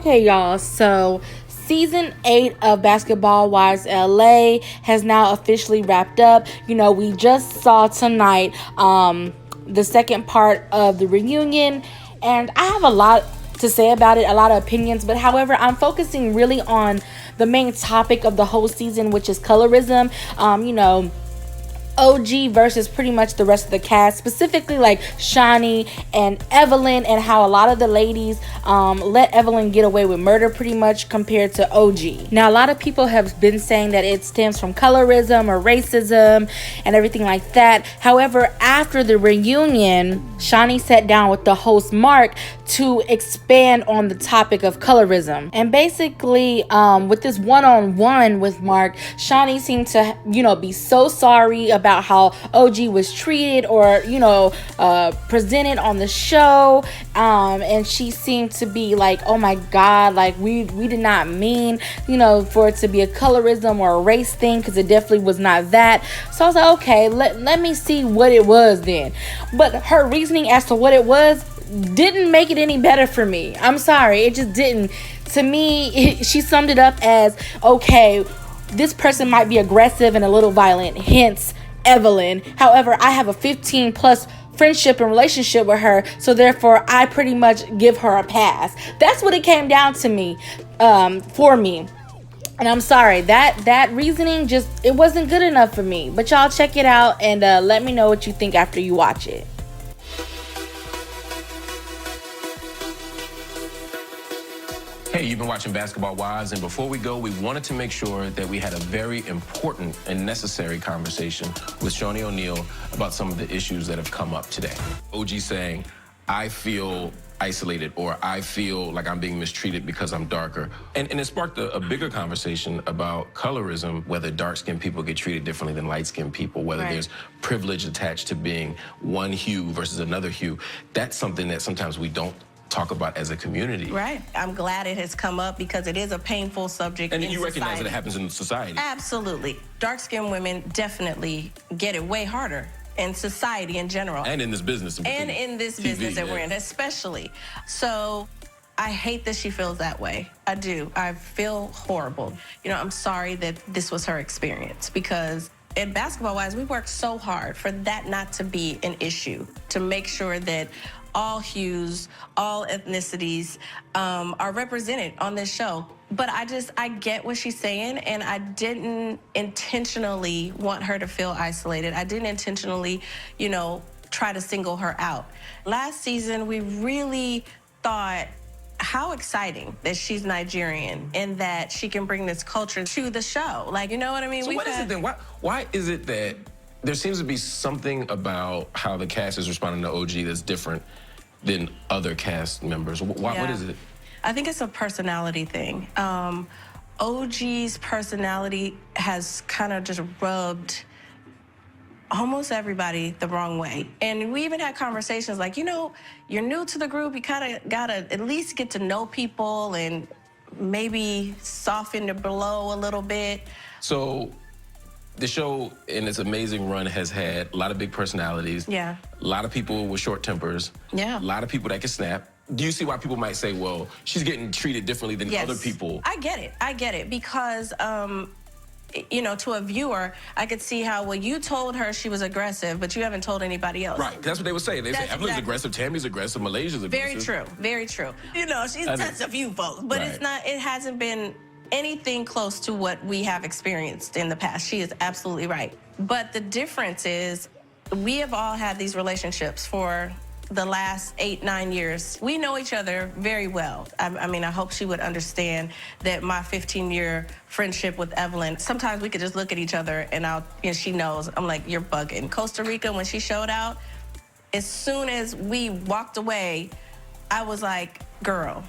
Okay, y'all, so season 8 of Basketball Wives LA has now officially wrapped up. You know, we just saw tonight the second part of the reunion, and I have a lot to say about it, a lot of opinions, but however, I'm focusing really on the main topic of the whole season, which is colorism. You know, OG versus pretty much the rest of the cast, specifically like Shaunie and Evelyn, and how a lot of the ladies let Evelyn get away with murder pretty much compared to OG. Now, a lot of people have been saying that it stems from colorism or racism and everything like that. However, after the reunion, Shaunie sat down with the host Mark to expand on the topic of colorism. And basically, with this one-on-one with Mark, Shaunie seemed to, you know, be so sorry about how OG was treated or, you know, presented on the show. And she seemed to be like, oh my God, like we did not mean, you know, for it to be a colorism or a race thing, because it definitely was not that. So I was like, okay, let me see what it was then. But her reasoning as to what it was didn't make it any better for me. I'm sorry, it just didn't. To me, she summed it up as, okay, this person might be aggressive and a little violent, hence Evelyn. However, I have a 15 plus friendship and relationship with her, so therefore I pretty much give her a pass. That's what it came down to me, for me. And I'm sorry, that reasoning just, it wasn't good enough for me. But y'all check it out and let me know what you think after you watch it. Hey, you've been watching Basketball Wives, and before we go, we wanted to make sure that we had a very important and necessary conversation with Shaunie O'Neal about some of the issues that have come up today. OG saying, I feel isolated, or I feel like I'm being mistreated because I'm darker. And it sparked a bigger conversation about colorism, whether dark-skinned people get treated differently than light-skinned people, whether there's privilege attached to being one hue versus another hue. That's something that sometimes we don't talk about as a community. Right. I'm glad it has come up because it is a painful subject in society. And you recognize that it happens in society. Absolutely. Dark-skinned women definitely get it way harder in society in general. And in this business. And in this business that we're in, especially. So I hate that she feels that way. I do. I feel horrible. You know, I'm sorry that this was her experience, because at Basketball Wives, we worked so hard for that not to be an issue, to make sure that all hues, all ethnicities are represented on this show. But I get what she's saying, and I didn't intentionally want her to feel isolated. I didn't intentionally, you know, try to single her out. Last season, we really thought, how exciting that she's Nigerian and that she can bring this culture to the show. Like, you know what I mean? So what is it then? Why is it that there seems to be something about how the cast is responding to OG that's different than other cast members? What is it? I think it's a personality thing. OG's personality has kind of just rubbed almost everybody the wrong way. And we even had conversations like, you know, you're new to the group, you kind of gotta at least get to know people and maybe soften the blow a little bit. So the show, in its amazing run, has had a lot of big personalities. Yeah. A lot of people with short tempers. Yeah. A lot of people that can snap. Do you see why people might say, well, she's getting treated differently than other people? I get it, because you know, to a viewer, I could see how, well, you told her she was aggressive, but you haven't told anybody else. Right, that's what they would say. They say Evelyn's aggressive, Tammy's aggressive, Malaysia's aggressive. Very true, very true. You know, she's touched a few folks, but it hasn't been anything close to what we have experienced in the past. She is absolutely right. But the difference is, we have all had these relationships for the last 8-9 years. We know each other very well. I mean, I hope she would understand that my 15-year friendship with Evelyn, sometimes we could just look at each other and she knows, I'm like, you're bugging. Costa Rica, when she showed out, as soon as we walked away, I was like, girl,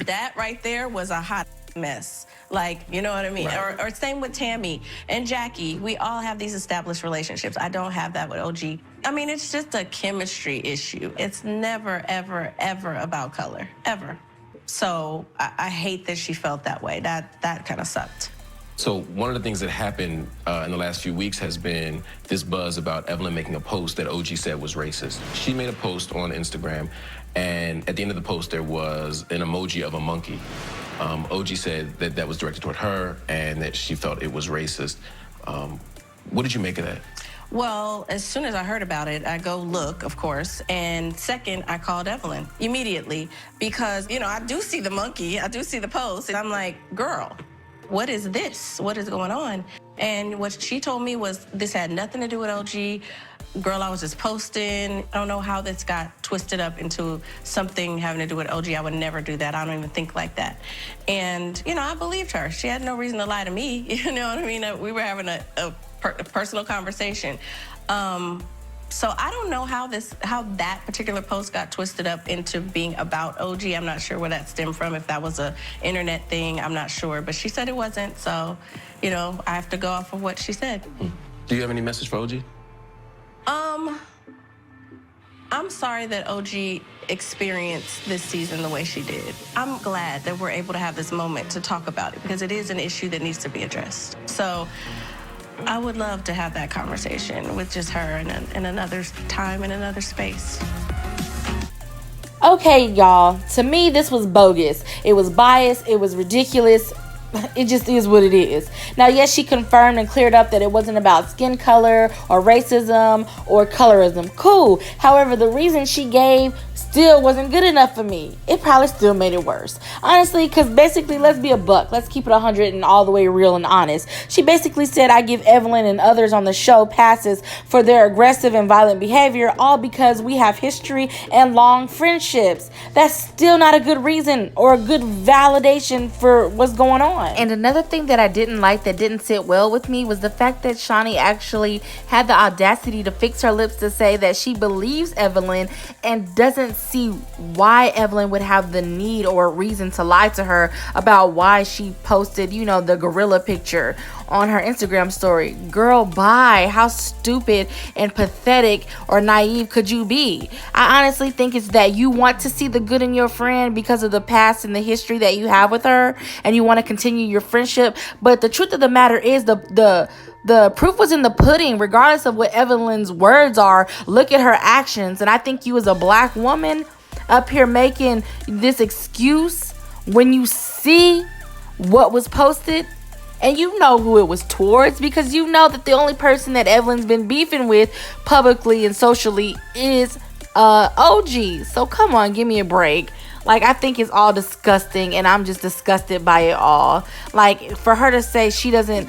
that right there was a hot mess. Like, you know what I mean? Right. Or same with Tammy and Jackie. We all have these established relationships. I don't have that with OG. I mean, it's just a chemistry issue. It's never, ever, ever about color, ever. So I hate that she felt that way. That kind of sucked. So one of the things that happened in the last few weeks has been this buzz about Evelyn making a post that OG said was racist. She made a post on Instagram, and at the end of the post, there was an emoji of a monkey. OG said that that was directed toward her and that she felt it was racist. What did you make of that? Well, as soon as I heard about it, I go look, of course. And second, I called Evelyn immediately because, I do see the monkey. I do see the post. And I'm like, girl, what is this? What is going on? And what she told me was this had nothing to do with OG. Girl, I was just posting. I don't know how this got twisted up into something having to do with OG. I would never do that. I don't even think like that. And, I believed her. She had no reason to lie to me. You know what I mean? We were having a personal conversation. So I don't know how that particular post got twisted up into being about OG. I'm not sure where that stemmed from. If that was a internet thing, I'm not sure. But she said it wasn't. So, I have to go off of what she said. Do you have any message for OG? I'm sorry that OG experienced this season the way she did. I'm glad that we're able to have this moment to talk about it because it is an issue that needs to be addressed. So I would love to have that conversation with just her in another time, in another space. Okay, y'all. To me, this was bogus. It was biased. It was ridiculous. It just is what it is. Now, yes, she confirmed and cleared up that it wasn't about skin color or racism or colorism. Cool. However, the reason she gave still wasn't good enough for me. It probably still made it worse. Honestly, because basically, let's be a buck. Let's keep it 100 and all the way real and honest. She basically said, I give Evelyn and others on the show passes for their aggressive and violent behavior, all because we have history and long friendships. That's still not a good reason or a good validation for what's going on. And another thing that I didn't like that didn't sit well with me was the fact that Shaunie actually had the audacity to fix her lips to say that she believes Evelyn and doesn't see why Evelyn would have the need or reason to lie to her about why she posted, the gorilla picture on her Instagram story. Girl, bye. How stupid and pathetic or naive could you be? I honestly think it's that you want to see the good in your friend because of the past and the history that you have with her, and you want to continue your friendship. But the truth of the matter is the proof was in the pudding. Regardless of what Evelyn's words are, look at her actions. And I think you as a black woman up here making this excuse when you see what was posted, and you know who it was towards, because you know that the only person that Evelyn's been beefing with publicly and socially is OG. So come on, give me a break. Like, I think it's all disgusting, and I'm just disgusted by it all. Like, for her to say she doesn't,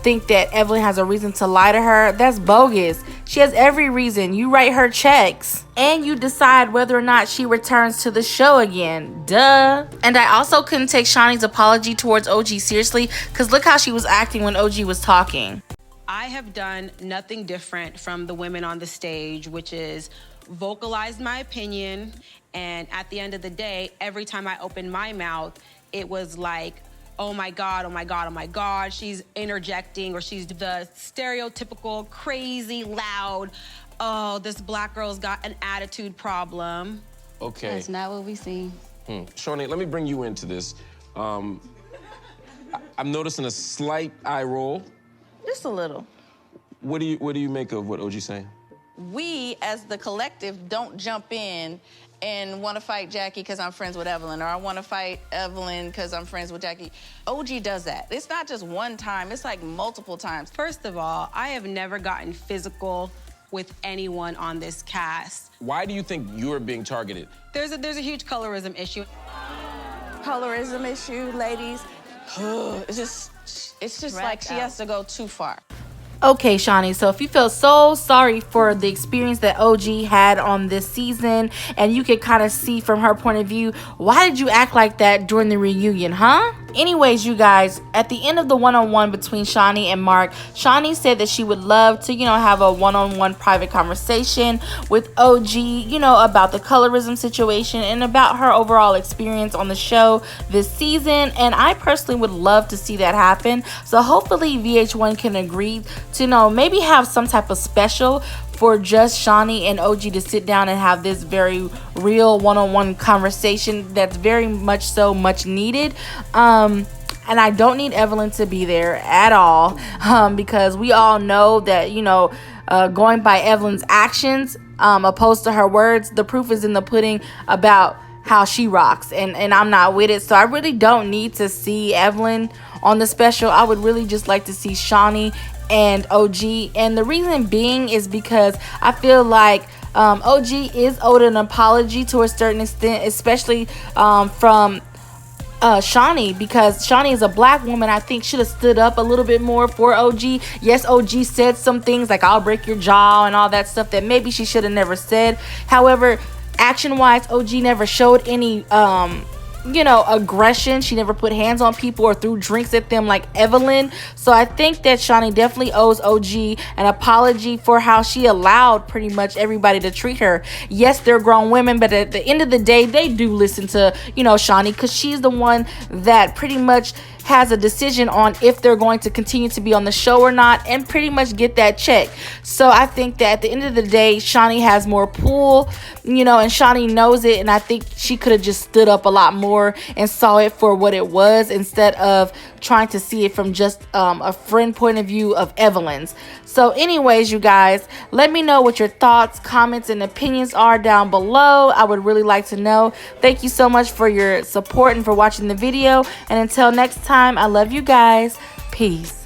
think that Evelyn has a reason to lie to her, that's bogus. She has every reason. You write her checks, and you decide whether or not she returns to the show again. Duh. And I also couldn't take Shaunie's apology towards OG seriously, because look how she was acting when OG was talking. I have done nothing different from the women on the stage, which is vocalize my opinion. And at the end of the day, every time I opened my mouth, it was like, oh my God, oh my God, oh my God, she's interjecting, or she's the stereotypical, crazy, loud, oh, this black girl's got an attitude problem. Okay. That's not what we see. Shaunie, let me bring you into this. I'm noticing a slight eye roll. Just a little. What do you make of what OG's saying? We, as the collective, don't jump in and want to fight Jackie because I'm friends with Evelyn, or I want to fight Evelyn because I'm friends with Jackie. OG does that. It's not just one time, it's like multiple times. First of all, I have never gotten physical with anyone on this cast. Why do you think you're being targeted? There's a huge colorism issue. Colorism issue, ladies. It's just like she has to go too far. Okay, Shaunie, so if you feel so sorry for the experience that OG had on this season, and you could kind of see from her point of view, why did you act like that during the reunion, huh? Anyways, you guys, at the end of the one-on-one between Shaunie and Mark, Shaunie said that she would love to, have a one-on-one private conversation with OG, about the colorism situation and about her overall experience on the show this season. And I personally would love to see that happen. So hopefully VH1 can agree to, maybe have some type of special for just Shaunie and OG to sit down and have this very real one-on-one conversation that's very much so much needed. and I don't need Evelyn to be there at all, because we all know that, you know, going by Evelyn's actions, opposed to her words, the proof is in the pudding about how she rocks, and I'm not with it. So I really don't need to see Evelyn on the special. I would really just like to see Shaunie and OG, and the reason being is because I feel like OG is owed an apology to a certain extent, especially from Shaunie, because Shaunie is a black woman. I think should have stood up a little bit more for OG. Yes, OG said some things like "I'll break your jaw" and all that stuff that maybe she should have never said. However, action wise, OG never showed any you know, aggression. She never put hands on people or threw drinks at them like Evelyn. So I think that Shaunie definitely owes OG an apology for how she allowed pretty much everybody to treat her. Yes, they're grown women, but at the end of the day, they do listen to, you know, Shaunie, because she's the one that pretty much has a decision on if they're going to continue to be on the show or not, and pretty much get that check. So I think that at the end of the day, Shaunie has more pull, you know, and Shaunie knows it, and I think she could have just stood up a lot more and saw it for what it was, instead of trying to see it from just a friend point of view of Evelyn's. So anyways, you guys, let me know what your thoughts, comments, and opinions are down below. I would really like to know. Thank you so much for your support and for watching the video, and until next time, I love you guys. Peace.